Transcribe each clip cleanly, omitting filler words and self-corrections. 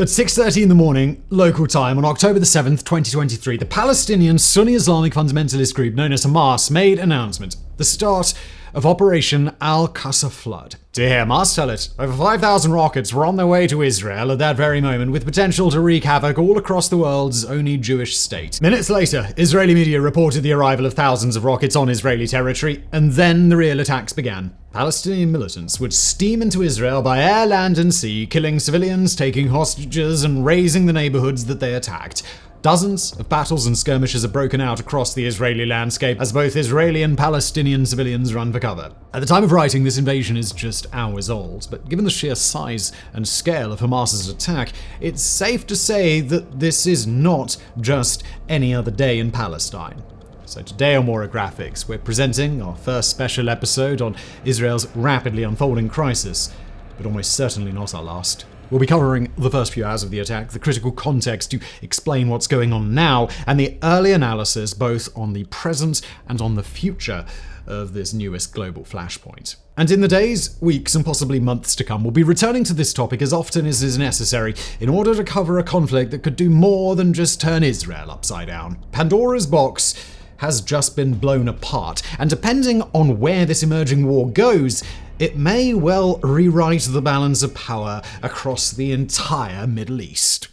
At 6:30 in the morning, local time, on October the 7th, 2023, the Palestinian Sunni Islamic fundamentalist group known as Hamas made an announcement. The start of Operation Al-Aqsa flood. To hear Hamas tell it, over 5,000 rockets were on their way to Israel at that very moment, with potential to wreak havoc all across the world's only Jewish state. Minutes later, Israeli media reported the arrival of thousands of rockets on Israeli territory, and then the real attacks began. Palestinian militants would steam into Israel by air, land, and sea, killing civilians, taking hostages, and razing the neighborhoods that they attacked. Dozens of battles and skirmishes have broken out across the Israeli landscape as both Israeli and Palestinian civilians run for cover. At the time of writing, this invasion is just hours old, but given the sheer size and scale of Hamas's attack, it's safe to say that this is not just any other day in Palestine. So today on More Graphics, we're presenting our first special episode on Israel's rapidly unfolding crisis, but almost certainly not our last. We'll be covering the first few hours of the attack, the critical context to explain what's going on now, and the early analysis both on the present and on the future of this newest global flashpoint. And in the days, weeks, and possibly months to come, we'll be returning to this topic as often as is necessary in order to cover a conflict that could do more than just turn Israel upside down. Pandora's box has just been blown apart, and depending on where this emerging war goes, it may well rewrite the balance of power across the entire Middle East.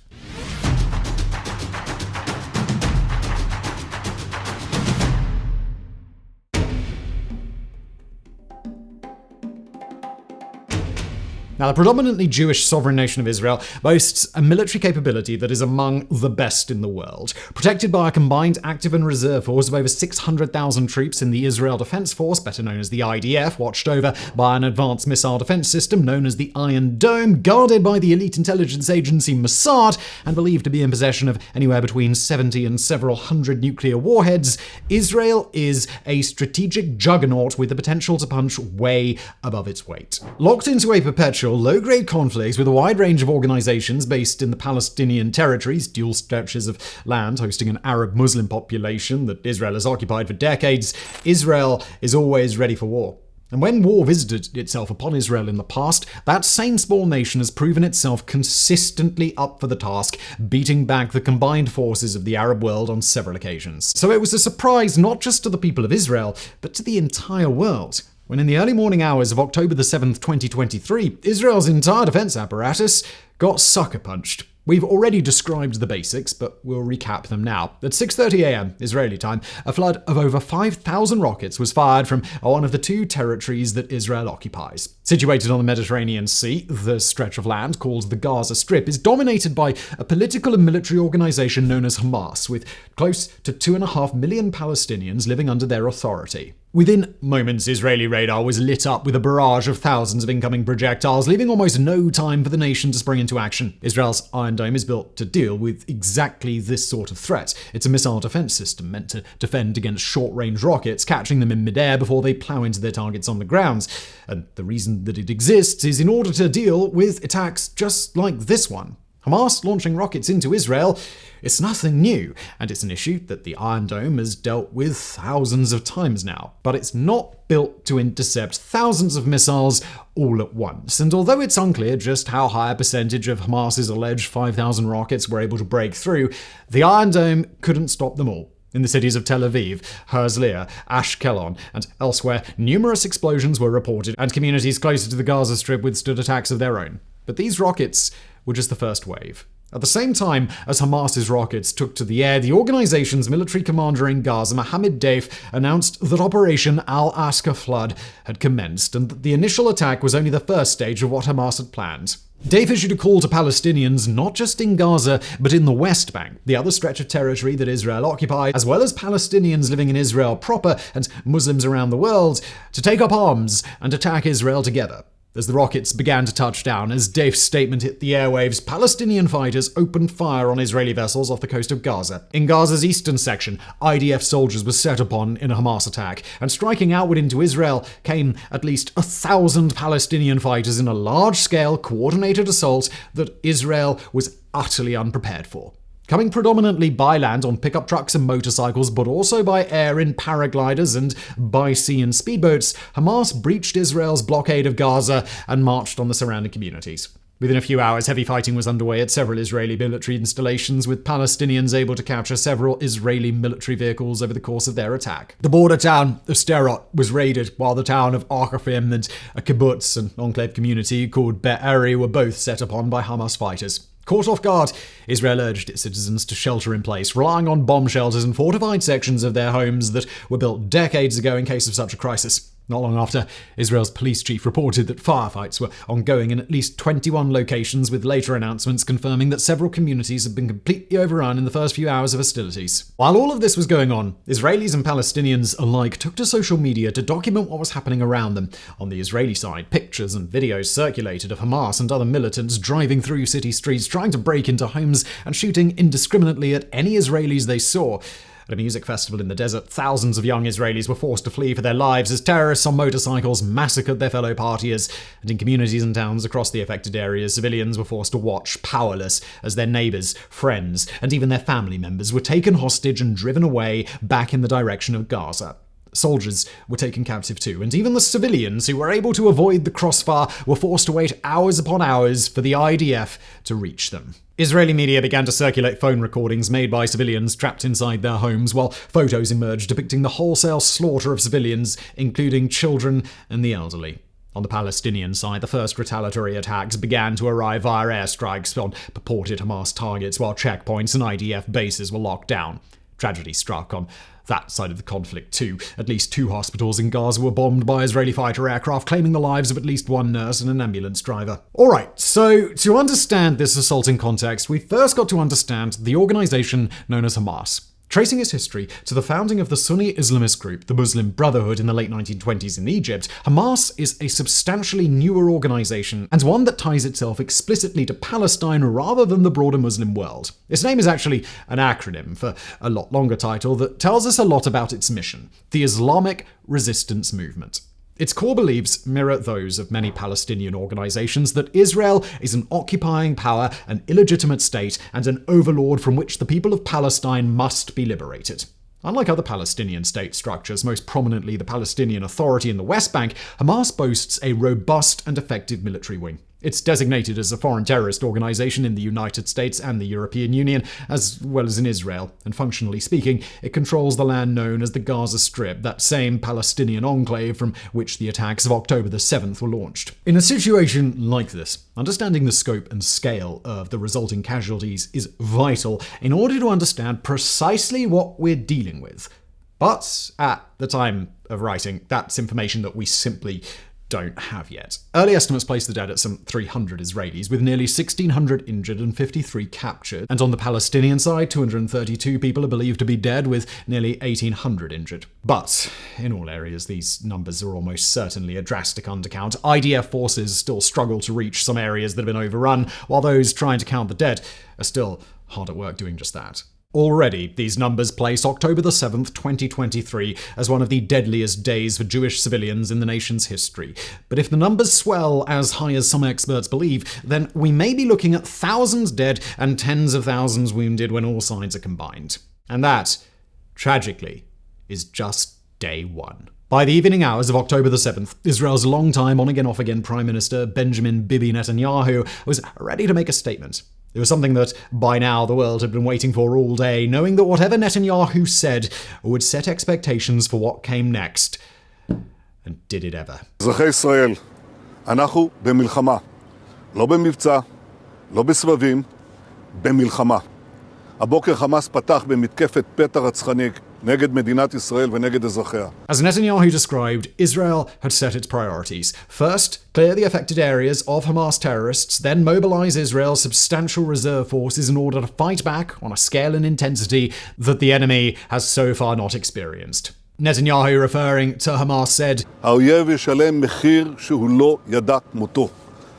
Now, the predominantly Jewish sovereign nation of Israel boasts a military capability that is among the best in the world. Protected by a combined active and reserve force of over 600,000 troops in the Israel Defense Force, better known as the IDF, watched over by an advanced missile defense system known as the Iron Dome, guarded by the elite intelligence agency Mossad, and believed to be in possession of anywhere between 70 and several hundred nuclear warheads, Israel is a strategic juggernaut with the potential to punch way above its weight. Locked into a perpetual low-grade conflicts with a wide range of organizations based in the Palestinian territories, dual stretches of land hosting an Arab-Muslim population that Israel has occupied for decades, Israel is always ready for war. And when war visited itself upon Israel in the past, that same small nation has proven itself consistently up for the task, beating back the combined forces of the Arab world on several occasions. So it was a surprise not just to the people of Israel, but to the entire world, when in the early morning hours of October the 7th, 2023, Israel's entire defense apparatus got sucker punched. We've already described the basics, but we'll recap them now. At 6:30 a.m. Israeli time, a flood of over 5,000 rockets was fired from one of the two territories that Israel occupies. Situated on the Mediterranean Sea, the stretch of land called the Gaza Strip is dominated by a political and military organization known as Hamas, with close to 2.5 million Palestinians living under their authority. Within moments, Israeli radar was lit up with a barrage of thousands of incoming projectiles, leaving almost no time for the nation to spring into action. Israel's Iron Dome is built to deal with exactly this sort of threat. It's a missile defense system meant to defend against short-range rockets, catching them in midair before they plow into their targets on the ground. And the reason that it exists is in order to deal with attacks just like this one. Hamas launching rockets into Israel, it's nothing new, and it's an issue that the Iron Dome has dealt with thousands of times now. But it's not built to intercept thousands of missiles all at once, and although it's unclear just how high a percentage of Hamas's alleged 5,000 rockets were able to break through, the Iron Dome couldn't stop them all. In the cities of Tel Aviv, Herzliya, Ashkelon, and elsewhere, numerous explosions were reported, and communities closer to the Gaza Strip withstood attacks of their own. But these rockets were just the first wave. At the same time as Hamas's rockets took to the air, the organization's military commander in Gaza, Mohammed Deif, announced that Operation Al-Aqsa flood had commenced, and that the initial attack was only the first stage of what Hamas had planned. Deif issued a call to Palestinians not just in Gaza, but in the West Bank, the other stretch of territory that Israel occupies, as well as Palestinians living in Israel proper and Muslims around the world, to take up arms and attack Israel together. As the rockets began to touch down, as Deif's statement hit the airwaves, Palestinian fighters opened fire on Israeli vessels off the coast of Gaza. In Gaza's eastern section, IDF soldiers were set upon in a Hamas attack, and striking outward into Israel came at least 1,000 Palestinian fighters in a large-scale, coordinated assault that Israel was utterly unprepared for. Coming predominantly by land on pickup trucks and motorcycles, but also by air in paragliders and by sea in speedboats, Hamas breached Israel's blockade of Gaza and marched on the surrounding communities. Within a few hours, heavy fighting was underway at several Israeli military installations, with Palestinians able to capture several Israeli military vehicles over the course of their attack. The border town of Sderot was raided, while the town of Aqsa and a kibbutz, an enclave community called Be'eri, were both set upon by Hamas fighters. Caught off guard, Israel urged its citizens to shelter in place, relying on bomb shelters and fortified sections of their homes that were built decades ago in case of such a crisis. Not long after, Israel's police chief reported that firefights were ongoing in at least 21 locations, with later announcements confirming that several communities had been completely overrun in the first few hours of hostilities. While all of this was going on, Israelis and Palestinians alike took to social media to document what was happening around them. On the Israeli side, pictures and videos circulated of Hamas and other militants driving through city streets, trying to break into homes and shooting indiscriminately at any Israelis they saw. At a music festival in the desert, thousands of young Israelis were forced to flee for their lives as terrorists on motorcycles massacred their fellow partiers. And in communities and towns across the affected areas, civilians were forced to watch, powerless, as their neighbors, friends, and even their family members were taken hostage and driven away back in the direction of Gaza. Soldiers were taken captive too, and even the civilians who were able to avoid the crossfire were forced to wait hours upon hours for the IDF to reach them. Israeli media began to circulate phone recordings made by civilians trapped inside their homes, while photos emerged depicting the wholesale slaughter of civilians, including children and the elderly. On the Palestinian side, the first retaliatory attacks began to arrive via airstrikes on purported Hamas targets, while checkpoints and IDF bases were locked down. Tragedy struck on that side of the conflict too. At least 2 hospitals in Gaza were bombed by Israeli fighter aircraft, claiming the lives of at least 1 nurse and an ambulance driver. Alright, so to understand this assault in context, we first got to understand the organization known as Hamas. Tracing its history to the founding of the Sunni Islamist group, the Muslim Brotherhood, in the late 1920s in Egypt, Hamas is a substantially newer organization and one that ties itself explicitly to Palestine rather than the broader Muslim world. Its name is actually an acronym for a lot longer title that tells us a lot about its mission: the Islamic Resistance Movement. Its core beliefs mirror those of many Palestinian organizations that Israel is an occupying power, an illegitimate state, and an overlord from which the people of Palestine must be liberated. Unlike other Palestinian state structures, most prominently the Palestinian Authority in the West Bank, Hamas boasts a robust and effective military wing. It's designated as a foreign terrorist organization in the United States and the European Union, as well as in Israel, and functionally speaking, it controls the land known as the Gaza Strip, that same Palestinian enclave from which the attacks of October the 7th were launched. In a situation like this, understanding the scope and scale of the resulting casualties is vital in order to understand precisely what we're dealing with. But at the time of writing, that's information that we simply don't have yet. Early estimates place the dead at some 300 Israelis, with nearly 1,600 injured and 53 captured. And on the Palestinian side, 232 people are believed to be dead, with nearly 1,800 injured. But in all areas, these numbers are almost certainly a drastic undercount. IDF forces still struggle to reach some areas that have been overrun, while those trying to count the dead are still hard at work doing just that. Already, these numbers place October the 7th, 2023 as one of the deadliest days for Jewish civilians in the nation's history. But if the numbers swell as high as some experts believe, then we may be looking at thousands dead and tens of thousands wounded when all sides are combined. And that, tragically, is just day one. By the evening hours of October the 7th, Israel's longtime on-again off-again Prime Minister Benjamin Bibi Netanyahu was ready to make a statement. It was something that, by now, the world had been waiting for all day, knowing that whatever Netanyahu said would set expectations for what came next. And did it ever? אזרחי ישראל, אנחנו במלחמה. לא במבצע, לא בסבבים, במלחמה. הבוקר חמאס פתח במתקפת פתע רצחני נגד מדינת ישראל ונגד אזרחיה. As Netanyahu described, Israel had set its priorities. First, clear the affected areas of Hamas terrorists, then mobilize Israel's substantial reserve forces in order to fight back on a scale and intensity that the enemy has so far not experienced. Netanyahu, referring to Hamas, said, האויב ישלם מחיר שהוא לא ידע כמותו.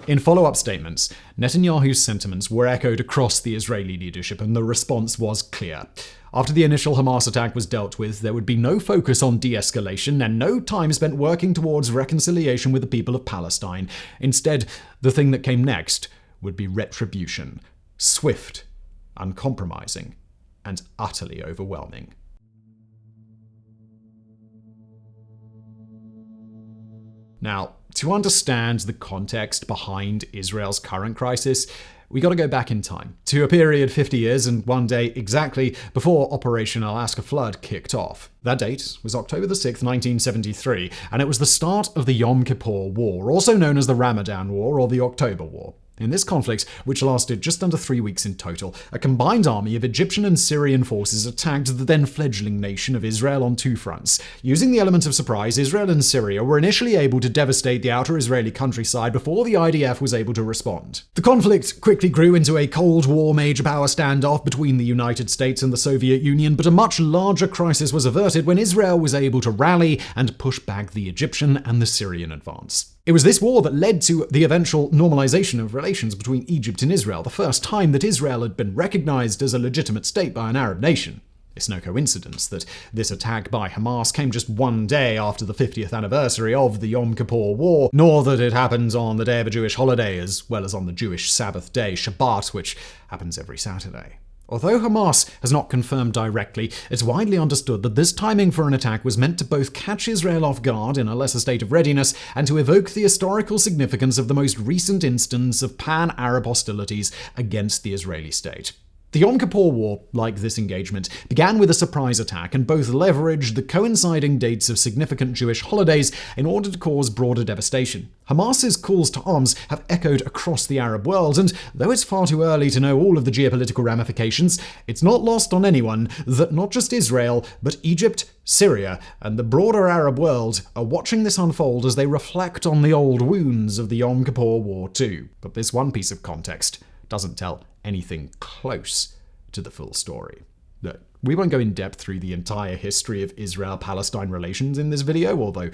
In follow-up statements, Netanyahu's sentiments were echoed across the Israeli leadership, and the response was clear. After the initial Hamas attack was dealt with, there would be no focus on de-escalation and no time spent working towards reconciliation with the people of Palestine. Instead, the thing that came next would be retribution. Swift, uncompromising, and utterly overwhelming. Now, to understand the context behind Israel's current crisis, we got to go back in time, to a period 50 years and one day exactly before Operation Al-Aqsa flood kicked off. That date was October 6, 1973, and it was the start of the Yom Kippur War, also known as the Ramadan War or the October War. In this conflict, which lasted just under 3 weeks in total, a combined army of Egyptian and Syrian forces attacked the then-fledgling nation of Israel on two fronts. Using the element of surprise, Israel and Syria were initially able to devastate the outer Israeli countryside before the IDF was able to respond. The conflict quickly grew into a Cold War major power standoff between the United States and the Soviet Union, but a much larger crisis was averted when Israel was able to rally and push back the Egyptian and the Syrian advance. It was this war that led to the eventual normalization of relations between Egypt and Israel, the first time that Israel had been recognized as a legitimate state by an Arab nation. It's no coincidence that this attack by Hamas came just one day after the 50th anniversary of the Yom Kippur War, nor that it happens on the day of a Jewish holiday as well as on the Jewish Sabbath day, Shabbat, which happens every Saturday. Although Hamas has not confirmed directly, it's widely understood that this timing for an attack was meant to both catch Israel off guard in a lesser state of readiness and to evoke the historical significance of the most recent instance of pan-Arab hostilities against the Israeli state. The Yom Kippur War, like this engagement, began with a surprise attack and both leveraged the coinciding dates of significant Jewish holidays in order to cause broader devastation. Hamas's calls to arms have echoed across the Arab world, and though it's far too early to know all of the geopolitical ramifications, it's not lost on anyone that not just Israel, but Egypt, Syria, and the broader Arab world are watching this unfold as they reflect on the old wounds of the Yom Kippur War too. But this one piece of context doesn't tell anything close to the full story. Look, we won't go in depth through the entire history of Israel-Palestine relations in this video, although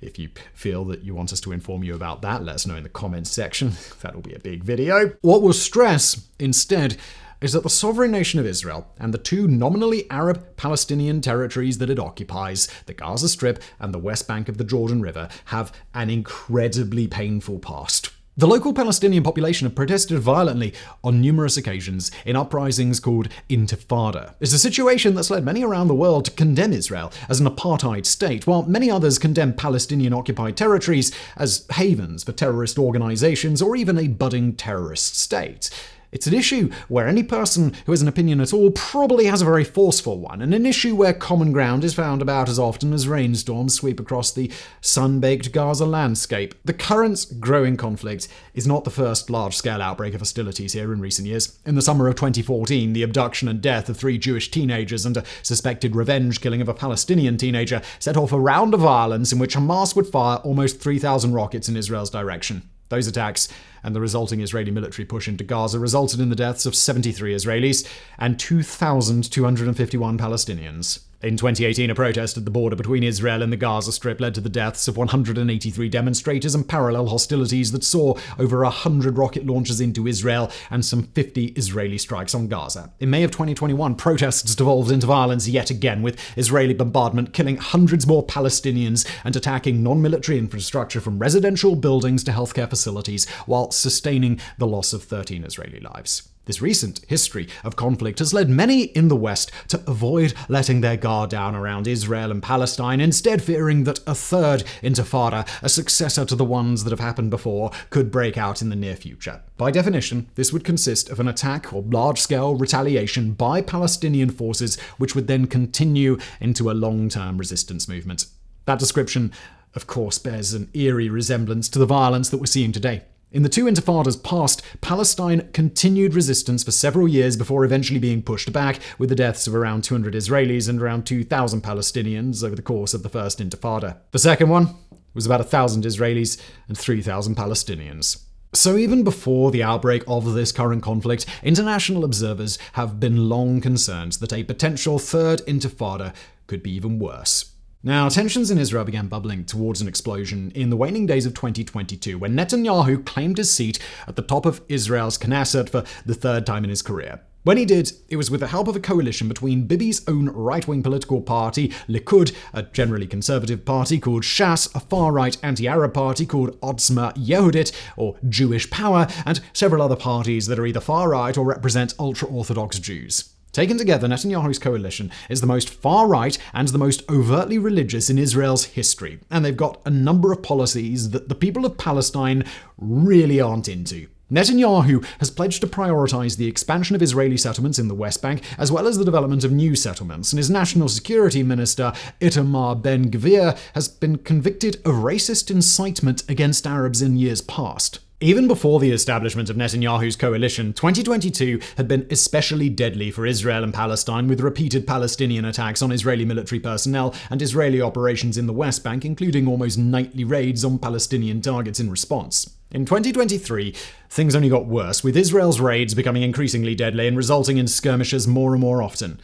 if you feel that you want us to inform you about that, let us know in the comments section. That'll be a big video. What we'll stress instead is that the sovereign nation of Israel and the two nominally Arab Palestinian territories that it occupies, the Gaza Strip and the West Bank of the Jordan River, have an incredibly painful past. The local Palestinian population have protested violently on numerous occasions in uprisings called Intifada. It's a situation that's led many around the world to condemn Israel as an apartheid state, while many others condemn Palestinian-occupied territories as havens for terrorist organizations or even a budding terrorist state. It's an issue where any person who has an opinion at all probably has a very forceful one, and an issue where common ground is found about as often as rainstorms sweep across the sun-baked Gaza landscape. The current growing conflict is not the first large-scale outbreak of hostilities here in recent years. In the summer of 2014, the abduction and death of 3 Jewish teenagers and a suspected revenge killing of a Palestinian teenager set off a round of violence in which Hamas would fire almost 3,000 rockets in Israel's direction. Those attacks and the resulting Israeli military push into Gaza resulted in the deaths of 73 Israelis and 2,251 Palestinians. In 2018, a protest at the border between Israel and the Gaza Strip led to the deaths of 183 demonstrators and parallel hostilities that saw over 100 rocket launches into Israel and some 50 Israeli strikes on Gaza. In May of 2021, protests devolved into violence yet again, with Israeli bombardment killing hundreds more Palestinians and attacking non-military infrastructure from residential buildings to healthcare facilities, while sustaining the loss of 13 Israeli lives. This recent history of conflict has led many in the West to avoid letting their guard down around Israel and Palestine, instead fearing that a third intifada, a successor to the ones that have happened before, could break out in the near future. By definition, this would consist of an attack or large-scale retaliation by Palestinian forces, which would then continue into a long-term resistance movement. That description, of course, bears an eerie resemblance to the violence that we're seeing today. In the two intifadas past, Palestine continued resistance for several years before eventually being pushed back, with the deaths of around 200 Israelis and around 2,000 Palestinians over the course of the first intifada. The second one was about 1,000 Israelis and 3,000 Palestinians. So even before the outbreak of this current conflict, international observers have been long concerned that a potential third intifada could be even worse. Now, tensions in Israel began bubbling towards an explosion in the waning days of 2022, when Netanyahu claimed his seat at the top of Israel's Knesset for the third time in his career. When he did, it was with the help of a coalition between Bibi's own right-wing political party, Likud, a generally conservative party called Shas, a far-right anti-Arab party called Otzma Yehudit, or Jewish Power, and several other parties that are either far-right or represent ultra-Orthodox Jews. Taken together, Netanyahu's coalition is the most far-right and the most overtly religious in Israel's history, and they've got a number of policies that the people of Palestine really aren't into. Netanyahu has pledged to prioritize the expansion of Israeli settlements in the West Bank, as well as the development of new settlements, and his national security minister, Itamar Ben-Gvir, has been convicted of racist incitement against Arabs in years past. Even before the establishment of Netanyahu's coalition, 2022 had been especially deadly for Israel and Palestine, with repeated Palestinian attacks on Israeli military personnel and Israeli operations in the West Bank, including almost nightly raids on Palestinian targets in response. In 2023, things only got worse, with Israel's raids becoming increasingly deadly and resulting in skirmishes more and more often.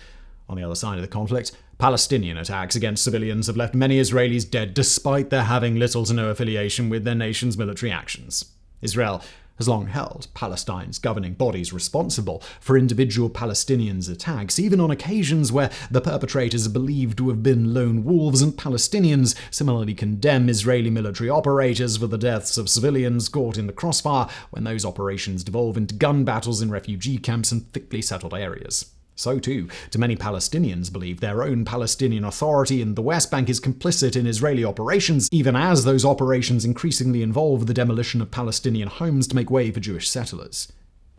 On the other side of the conflict, Palestinian attacks against civilians have left many Israelis dead, despite their having little to no affiliation with their nation's military actions. Israel has long held Palestine's governing bodies responsible for individual Palestinians' attacks, even on occasions where the perpetrators are believed to have been lone wolves, and Palestinians similarly condemn Israeli military operators for the deaths of civilians caught in the crossfire when those operations devolve into gun battles in refugee camps and thickly settled areas. So too, do many Palestinians believe their own Palestinian Authority in the West Bank is complicit in Israeli operations, even as those operations increasingly involve the demolition of Palestinian homes to make way for Jewish settlers.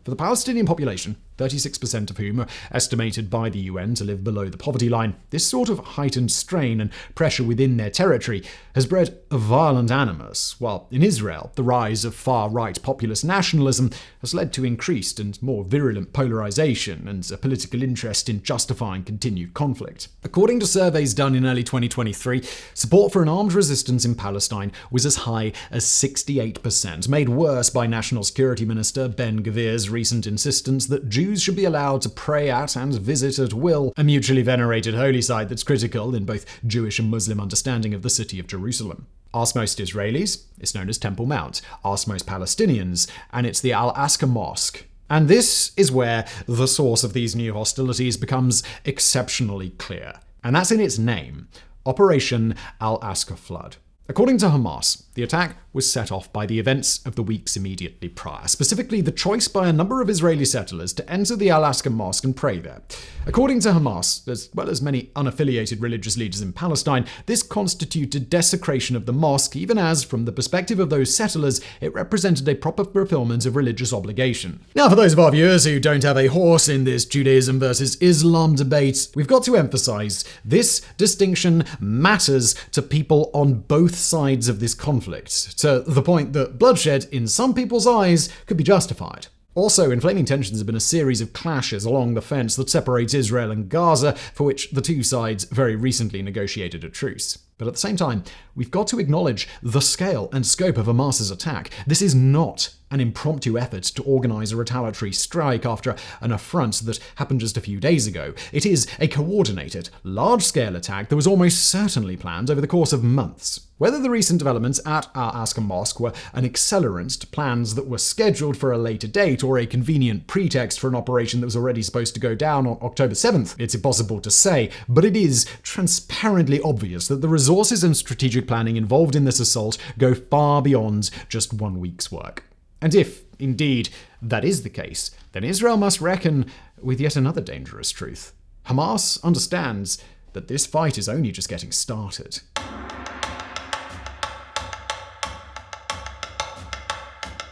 For the Palestinian population, 36% of whom are estimated by the UN to live below the poverty line, this sort of heightened strain and pressure within their territory has bred a violent animus, while in Israel, the rise of far-right populist nationalism has led to increased and more virulent polarization and a political interest in justifying continued conflict. According to surveys done in early 2023, support for an armed resistance in Palestine was as high as 68%, made worse by National Security Minister Ben-Gvir's recent insistence that Jews should be allowed to pray at and visit at will, a mutually venerated holy site that's critical in both Jewish and Muslim understanding of the city of Jerusalem. Ask most Israelis, it's known as Temple Mount. Ask most Palestinians, and it's the Al-Aqsa Mosque. And this is where the source of these new hostilities becomes exceptionally clear. And that's in its name, Operation Al-Aqsa Flood. According to Hamas, the attack was set off by the events of the weeks immediately prior, specifically the choice by a number of Israeli settlers to enter the Al-Aqsa Mosque and pray there. According to Hamas, as well as many unaffiliated religious leaders in Palestine, this constituted desecration of the mosque, even as, from the perspective of those settlers, it represented a proper fulfillment of religious obligation. Now, for those of our viewers who don't have a horse in this Judaism versus Islam debate, we've got to emphasize this distinction matters to people on both sides of this conflict, to the point that bloodshed, in some people's eyes, could be justified. Also, inflaming tensions have been a series of clashes along the fence that separates Israel and Gaza, for which the two sides very recently negotiated a truce. But at the same time, we've got to acknowledge the scale and scope of Hamas's attack. This is not an impromptu effort to organize a retaliatory strike after an affront that happened just a few days ago. It is a coordinated, large-scale attack that was almost certainly planned over the course of months. Whether the recent developments at Al-Aqsa Mosque were an accelerant to plans that were scheduled for a later date or a convenient pretext for an operation that was already supposed to go down on October 7th, it's impossible to say, but it is transparently obvious that the resources and strategic planning involved in this assault go far beyond just 1 week's work. And if, indeed, that is the case, then Israel must reckon with yet another dangerous truth. Hamas understands that this fight is only just getting started.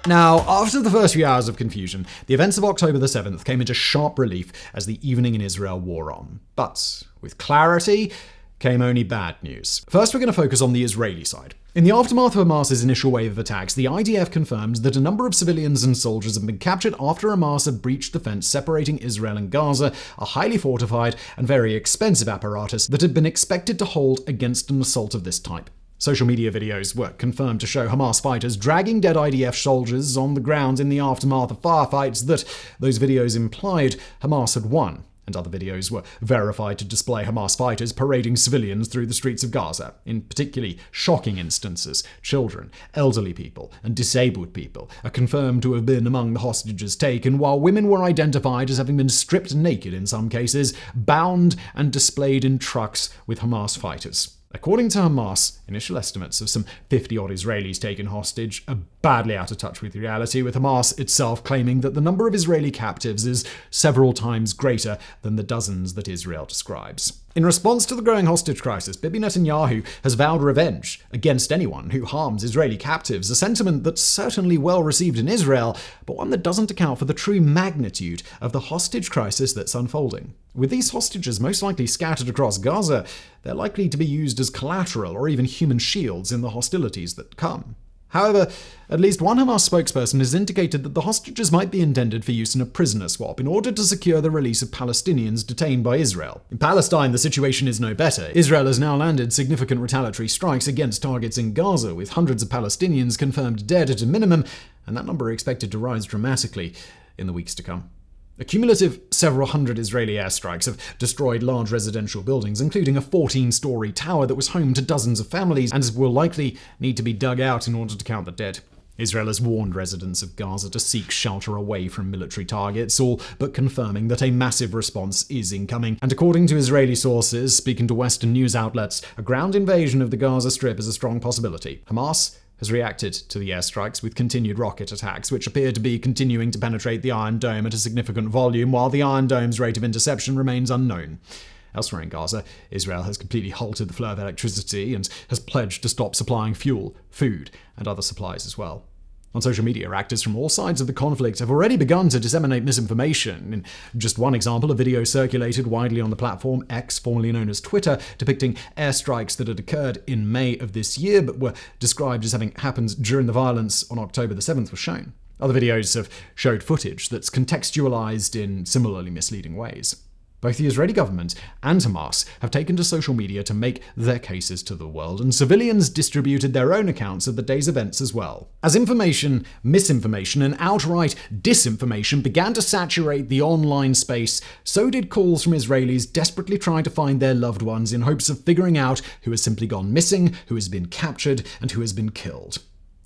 Now, after the first few hours of confusion, the events of October the 7th came into sharp relief as the evening in Israel wore on. But with clarity came only bad news. First, we're going to focus on the Israeli side. In the aftermath of Hamas's initial wave of attacks, the IDF confirmed that a number of civilians and soldiers had been captured after Hamas had breached the fence separating Israel and Gaza, a highly fortified and very expensive apparatus that had been expected to hold against an assault of this type. Social media videos were confirmed to show Hamas fighters dragging dead IDF soldiers on the ground in the aftermath of firefights that those videos implied Hamas had won. And other videos were verified to display Hamas fighters parading civilians through the streets of Gaza. In particularly shocking instances, children, elderly people, and disabled people are confirmed to have been among the hostages taken, while women were identified as having been stripped naked in some cases, bound and displayed in trucks with Hamas fighters. According to Hamas, initial estimates of some 50-odd Israelis taken hostage are badly out of touch with reality, with Hamas itself claiming that the number of Israeli captives is several times greater than the dozens that Israel describes. In response to the growing hostage crisis, Bibi Netanyahu has vowed revenge against anyone who harms Israeli captives, a sentiment that's certainly well received in Israel, but one that doesn't account for the true magnitude of the hostage crisis that's unfolding. With these hostages most likely scattered across Gaza, they're likely to be used as collateral or even human shields in the hostilities that come. However, at least one Hamas spokesperson has indicated that the hostages might be intended for use in a prisoner swap in order to secure the release of Palestinians detained by Israel. In Palestine, the situation is no better. Israel has now landed significant retaliatory strikes against targets in Gaza, with hundreds of Palestinians confirmed dead at a minimum, and that number expected to rise dramatically in the weeks to come. A cumulative several hundred Israeli airstrikes have destroyed large residential buildings, including a 14-story tower that was home to dozens of families and will likely need to be dug out in order to count the dead. Israel has warned residents of Gaza to seek shelter away from military targets, all but confirming that a massive response is incoming. And according to Israeli sources speaking to Western news outlets, a ground invasion of the Gaza Strip is a strong possibility. Hamas has reacted to the airstrikes with continued rocket attacks, which appear to be continuing to penetrate the Iron Dome at a significant volume, while the Iron Dome's rate of interception remains unknown. Elsewhere in Gaza, Israel has completely halted the flow of electricity and has pledged to stop supplying fuel, food, and other supplies as well. On social media, actors from all sides of the conflict have already begun to disseminate misinformation. In just one example, a video circulated widely on the platform X, formerly known as Twitter, depicting airstrikes that had occurred in May of this year but were described as having happened during the violence on October the 7th was shown. Other videos have showed footage that's contextualized in similarly misleading ways. Both the Israeli government and Hamas have taken to social media to make their cases to the world, and civilians distributed their own accounts of the day's events as well. As information, misinformation, and outright disinformation began to saturate the online space, so did calls from Israelis desperately trying to find their loved ones in hopes of figuring out who has simply gone missing, who has been captured, and who has been killed.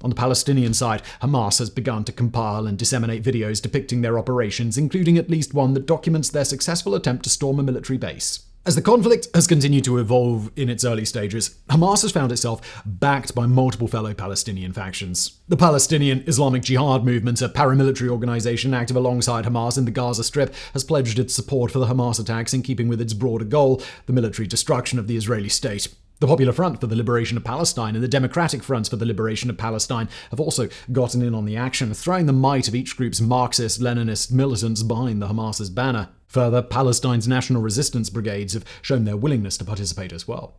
On the Palestinian side, Hamas has begun to compile and disseminate videos depicting their operations, including at least one that documents their successful attempt to storm a military base. As the conflict has continued to evolve in its early stages, Hamas has found itself backed by multiple fellow Palestinian factions. The Palestinian Islamic Jihad movement, a paramilitary organization active alongside Hamas in the Gaza Strip, has pledged its support for the Hamas attacks in keeping with its broader goal, the military destruction of the Israeli state. The Popular Front for the Liberation of Palestine and the Democratic Front for the Liberation of Palestine have also gotten in on the action, throwing the might of each group's Marxist-Leninist militants behind the Hamas's banner. Further, Palestine's national resistance brigades have shown their willingness to participate as well.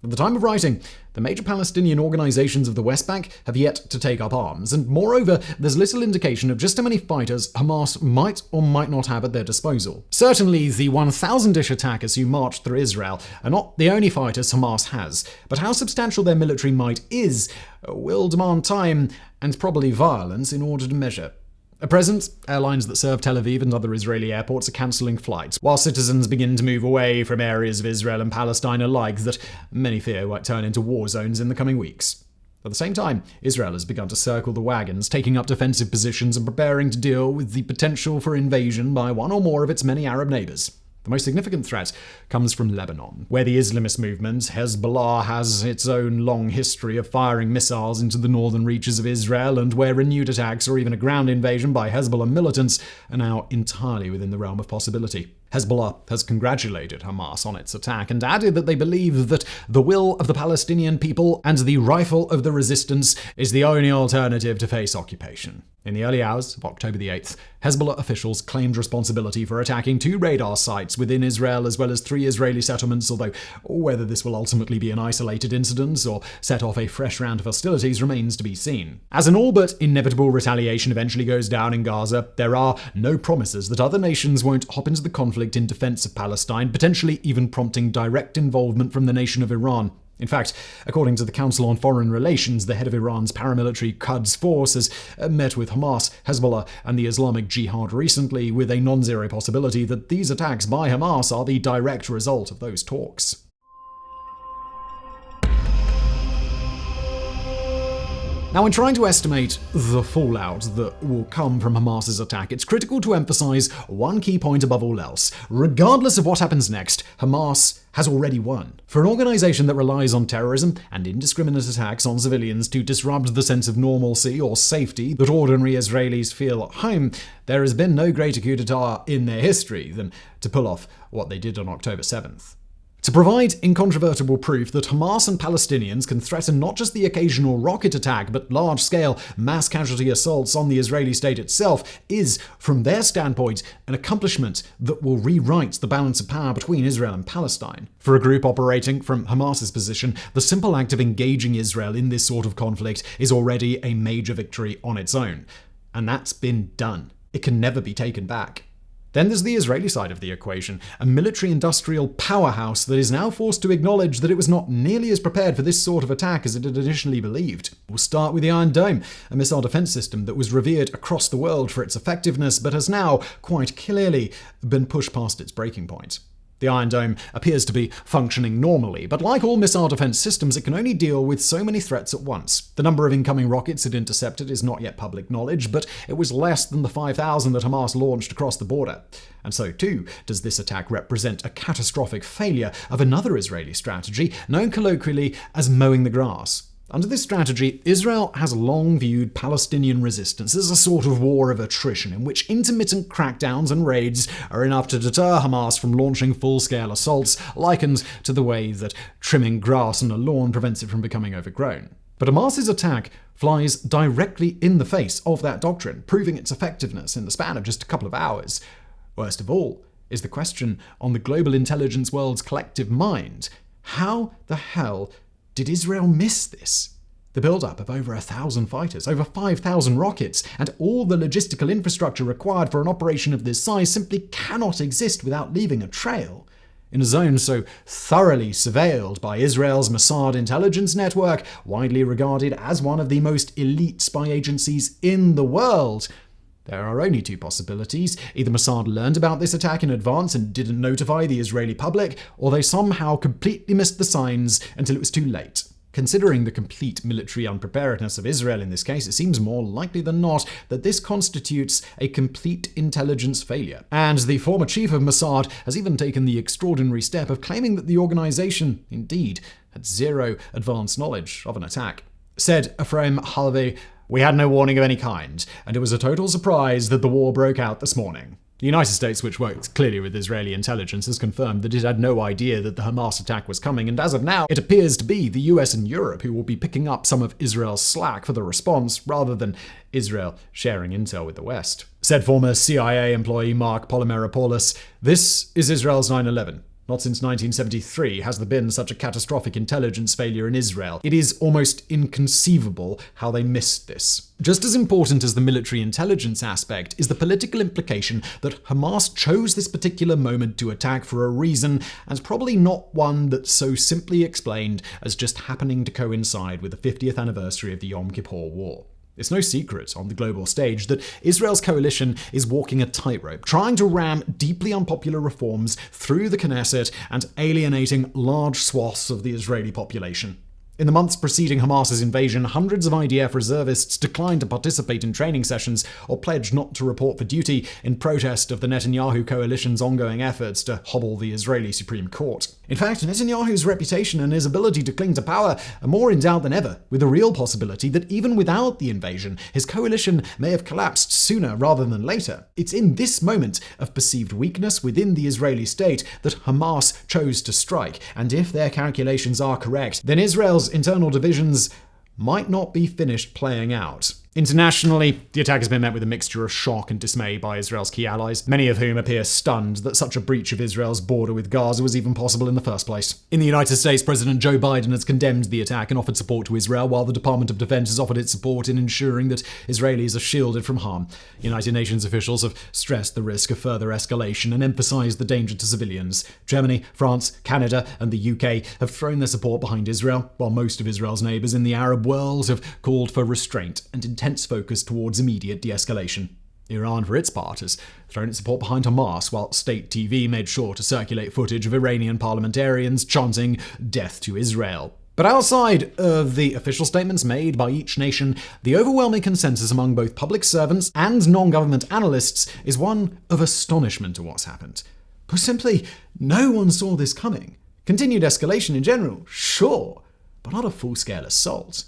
At the time of writing, the major Palestinian organizations of the West Bank have yet to take up arms, and moreover, there's little indication of just how many fighters Hamas might or might not have at their disposal. Certainly, the 1,000-ish attackers who marched through Israel are not the only fighters Hamas has, but how substantial their military might is will demand time and probably violence in order to measure. At present, airlines that serve Tel Aviv and other Israeli airports are cancelling flights, while citizens begin to move away from areas of Israel and Palestine alike that many fear might turn into war zones in the coming weeks. At the same time, Israel has begun to circle the wagons, taking up defensive positions and preparing to deal with the potential for invasion by one or more of its many Arab neighbours. The most significant threat comes from Lebanon, where the Islamist movement Hezbollah has its own long history of firing missiles into the northern reaches of Israel, and where renewed attacks or even a ground invasion by Hezbollah militants are now entirely within the realm of possibility. Hezbollah has congratulated Hamas on its attack and added that they believe that the will of the Palestinian people and the rifle of the resistance is the only alternative to face occupation. In the early hours of October the 8th, Hezbollah officials claimed responsibility for attacking 2 radar sites within Israel as well as 3 Israeli settlements, although whether this will ultimately be an isolated incident or set off a fresh round of hostilities remains to be seen. As an all but inevitable retaliation eventually goes down in Gaza, there are no promises that other nations won't hop into the conflict in defense of Palestine, potentially even prompting direct involvement from the nation of Iran. In fact, according to the Council on Foreign Relations, the head of Iran's paramilitary Quds force has met with Hamas, Hezbollah, and the Islamic Jihad recently, with a non-zero possibility that these attacks by Hamas are the direct result of those talks. Now, when trying to estimate the fallout that will come from Hamas's attack, it's critical to emphasize one key point above all else. Regardless of what happens next, Hamas has already won. For an organization that relies on terrorism and indiscriminate attacks on civilians to disrupt the sense of normalcy or safety that ordinary Israelis feel at home, there has been no greater coup d'etat in their history than to pull off what they did on October 7th. To provide incontrovertible proof that Hamas and Palestinians can threaten not just the occasional rocket attack, but large-scale mass casualty assaults on the Israeli state itself is, from their standpoint, an accomplishment that will rewrite the balance of power between Israel and Palestine. For a group operating from Hamas's position, the simple act of engaging Israel in this sort of conflict is already a major victory on its own. And that's been done. It can never be taken back. Then there's the Israeli side of the equation, a military-industrial powerhouse that is now forced to acknowledge that it was not nearly as prepared for this sort of attack as it had initially believed. We'll start with the Iron Dome, a missile defense system that was revered across the world for its effectiveness, but has now, quite clearly, been pushed past its breaking point. The Iron Dome appears to be functioning normally, but like all missile defense systems, it can only deal with so many threats at once. The number of incoming rockets it intercepted is not yet public knowledge, but it was less than the 5,000 that Hamas launched across the border. And so, too, does this attack represent a catastrophic failure of another Israeli strategy, known colloquially as mowing the grass. Under this strategy, Israel has long viewed Palestinian resistance as a sort of war of attrition in which intermittent crackdowns and raids are enough to deter Hamas from launching full-scale assaults, likened to the way that trimming grass on a lawn prevents it from becoming overgrown. But Hamas's attack flies directly in the face of that doctrine, proving its effectiveness in the span of just a couple of hours. Worst of all is the question on the global intelligence world's collective mind. How the hell did Israel miss this? The build-up of over 1,000 fighters, over 5,000 rockets, and all the logistical infrastructure required for an operation of this size simply cannot exist without leaving a trail. In a zone so thoroughly surveilled by Israel's Mossad intelligence network, widely regarded as one of the most elite spy agencies in the world, there are only two possibilities. Either Mossad learned about this attack in advance and didn't notify the Israeli public, or they somehow completely missed the signs until it was too late. Considering the complete military unpreparedness of Israel in this case, it seems more likely than not that this constitutes a complete intelligence failure. And the former chief of Mossad has even taken the extraordinary step of claiming that the organization, indeed, had zero advanced knowledge of an attack. Said Ephraim Halvey, "We had no warning of any kind, and it was a total surprise that the war broke out this morning." The United States, which worked clearly with Israeli intelligence, has confirmed that it had no idea that the Hamas attack was coming, and as of now, it appears to be the US and Europe who will be picking up some of Israel's slack for the response, rather than Israel sharing intel with the West. Said former CIA employee Mark Polymeropoulos, "This is Israel's 9/11. Not since 1973 has there been such a catastrophic intelligence failure in Israel. It is almost inconceivable how they missed this." Just as important as the military intelligence aspect is the political implication that Hamas chose this particular moment to attack for a reason, and probably not one that's so simply explained as just happening to coincide with the 50th anniversary of the Yom Kippur War. It's no secret on the global stage that Israel's coalition is walking a tightrope, trying to ram deeply unpopular reforms through the Knesset and alienating large swaths of the Israeli population. In the months preceding Hamas's invasion, hundreds of IDF reservists declined to participate in training sessions or pledged not to report for duty in protest of the Netanyahu coalition's ongoing efforts to hobble the Israeli Supreme Court. In fact, Netanyahu's reputation and his ability to cling to power are more in doubt than ever, with the real possibility that even without the invasion, his coalition may have collapsed sooner rather than later. It's in this moment of perceived weakness within the Israeli state that Hamas chose to strike, and if their calculations are correct, then Israel's internal divisions might not be finished playing out. Internationally, the attack has been met with a mixture of shock and dismay by Israel's key allies, many of whom appear stunned that such a breach of Israel's border with Gaza was even possible in the first place. In the United States, President Joe Biden has condemned the attack and offered support to Israel, while the Department of Defense has offered its support in ensuring that Israelis are shielded from harm. United Nations officials have stressed the risk of further escalation and emphasized the danger to civilians. Germany, France, Canada, and the UK have thrown their support behind Israel, while most of Israel's neighbors in the Arab world have called for restraint and intense focus towards immediate de-escalation. Iran, for its part, has thrown its support behind Hamas, while state TV made sure to circulate footage of Iranian parliamentarians chanting "Death to Israel." But outside of the official statements made by each nation, the overwhelming consensus among both public servants and non-government analysts is one of astonishment at what's happened. Put simply, no one saw this coming. Continued escalation in general, sure, but not a full-scale assault.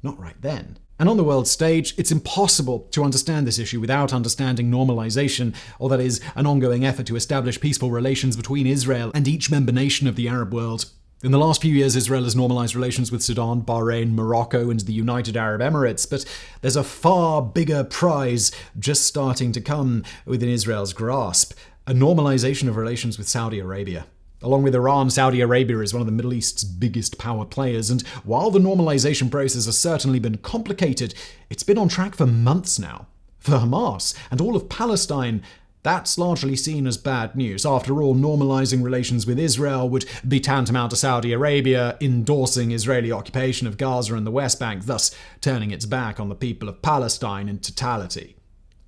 Not right then. And on the world stage, it's impossible to understand this issue without understanding normalization, or that is, an ongoing effort to establish peaceful relations between Israel and each member nation of the Arab world. In the last few years, Israel has normalized relations with Sudan, Bahrain, Morocco, and the United Arab Emirates, but there's a far bigger prize just starting to come within Israel's grasp: a normalization of relations with Saudi Arabia. Along with Iran, Saudi Arabia is one of the Middle East's biggest power players, and while the normalization process has certainly been complicated, it's been on track for months now. For Hamas and all of Palestine, that's largely seen as bad news. After all, normalizing relations with Israel would be tantamount to Saudi Arabia endorsing Israeli occupation of Gaza and the West Bank, thus turning its back on the people of Palestine in totality.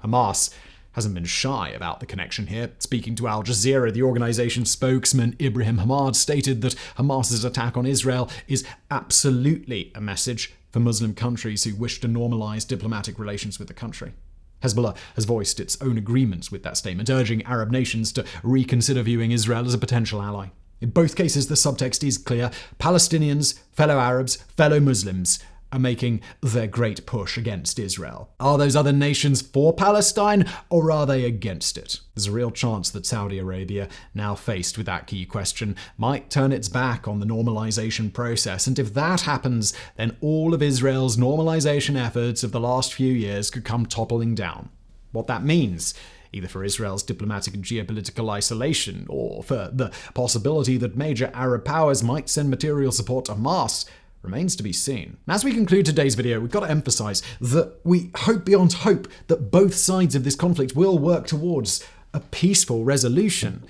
Hamas hasn't been shy about the connection here. Speaking to Al Jazeera, the organization's spokesman Ibrahim Hamad stated that Hamas's attack on Israel is absolutely a message for Muslim countries who wish to normalize diplomatic relations with the country. Hezbollah has voiced its own agreements with that statement, urging Arab nations to reconsider viewing Israel as a potential ally. In both cases, the subtext is clear. Palestinians, fellow Arabs, fellow Muslims are making their great push against Israel. Are those other nations for Palestine, or are they against it? There's a real chance that Saudi Arabia, now faced with that key question, might turn its back on the normalization process, and if that happens, then all of Israel's normalization efforts of the last few years could come toppling down. What that means, either for Israel's diplomatic and geopolitical isolation, or for the possibility that major Arab powers might send material support to Hamas, remains to be seen. As we conclude today's video, we've got to emphasize that we hope beyond hope that both sides of this conflict will work towards a peaceful resolution.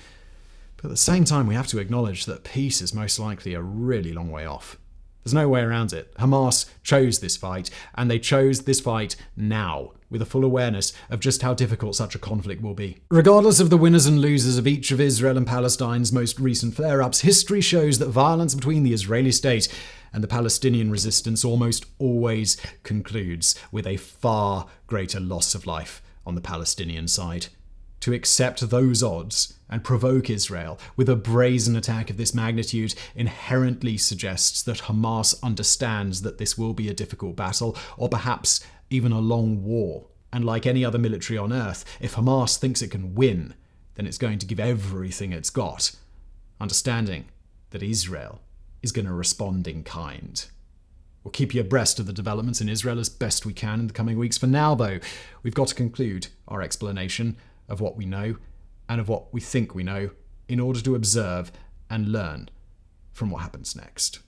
But at the same time, we have to acknowledge that peace is most likely a really long way off. There's no way around it. Hamas chose this fight, and they chose this fight now, with a full awareness of just how difficult such a conflict will be. Regardless of the winners and losers of each of Israel and Palestine's most recent flare-ups, history shows that violence between the Israeli state and the Palestinian resistance almost always concludes with a far greater loss of life on the Palestinian side. To accept those odds and provoke Israel with a brazen attack of this magnitude inherently suggests that Hamas understands that this will be a difficult battle, or perhaps even a long war. And like any other military on earth, if Hamas thinks it can win, then it's going to give everything it's got, understanding that Israel is going to respond in kind. We'll keep you abreast of the developments in Israel as best we can in the coming weeks. For now, though, we've got to conclude our explanation of what we know and of what we think we know in order to observe and learn from what happens next.